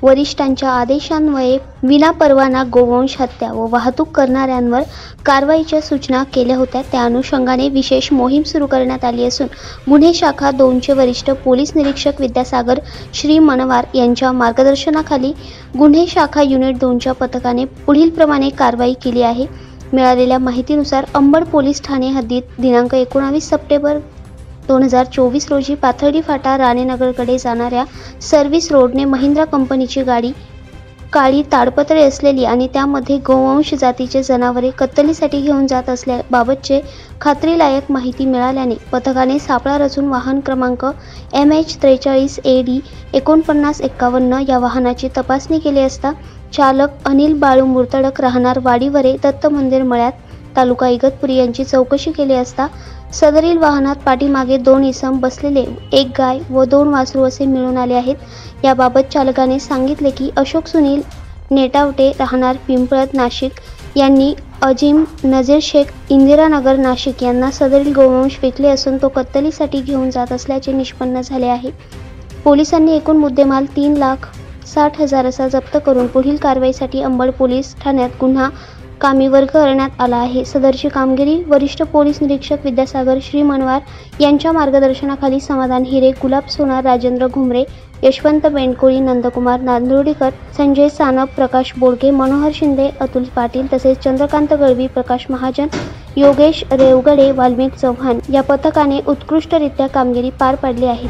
वरिष्ठांच्या आदेशान्वये विनापरवाना गोवंश हत्या व वाहतूक करणाऱ्यांवर कारवाईच्या सूचना केल्या होत्या। त्या अनुषंगाने विशेष मोहीम सुरू करण्यात आली असून गुन्हे शाखा 2चे वरिष्ठ पोलीस निरीक्षक विद्यासागर श्री मनवार यांच्या मार्गदर्शनाखाली गुन्हे शाखा युनिट 2च्या पथकाने पुढील प्रमाणे कारवाई केली आहे। मिळालेल्या माहितीनुसार अंबड पोलीस ठाणे हद्दीत दिनांक 19 सप्टेंबर 2024 रोजी पाथर्डी फाटा राणेनगरकडे जाणाऱ्या सर्व्हिस रोडने महिंद्रा कंपनीची गाडी काळी ताडपत्रे असलेली आणि त्यामध्ये गोवंश जातीचे जनावरे कत्तलीसाठी घेऊन जात असल्याबाबतचे खात्रीलायक माहिती मिळाल्याने पथकाने सापळा रचून वाहन क्रमांक MH43 AD 4951 या वाहनाची तपासणी केली असता चालक अनिल बाळू मुर्तडक राहणार वाडीवरे दत्त मंदिर मळ्यात तालुका इगतपुरी यांची चौकशी केली असता सदरील वाहनात पाठीमागे 2 इसम बसलेले 1 गाय व 2 वासरू असे मिळून आले आहेत। याबाबत चालकाने सांगितले की अशोक सुनील नेटावटे राहणार पिंपळद नाशिक यांनी अजिम नजीर शेख इंदिरानगर नाशिक यांना सदरील गोवंश विकले असून तो कत्तलीसाठी घेऊन जात असल्याचे निष्पन्न झाले आहे। पोलिसांनी एकूण मुद्देमाल 3,60,000 असा जप्त करून पुढील कारवाईसाठी अंबड पोलीस ठाण्यात गुन्हा कामीवर करण्यात आला आहे। सदरची कामगिरी वरिष्ठ पोलीस निरीक्षक विद्यासागर श्री मनवार यांच्या मार्गदर्शनाखाली समाधान हिरे, गुलाब सोनार, राजेंद्र घुमरे, यशवंत बेंडकोळी, नंदकुमार नांदोडीकर, संजय सानप, प्रकाश बोडके, मनोहर शिंदे, अतुल पाटील तसेच चंद्रकांत गळवी, प्रकाश महाजन, योगेश रेवगडे, वाल्मिक चव्हाण या पथकाने उत्कृष्टरित्या कामगिरी पार पाडली आहे।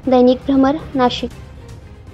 दैनिक भ्रमर, नाशिक।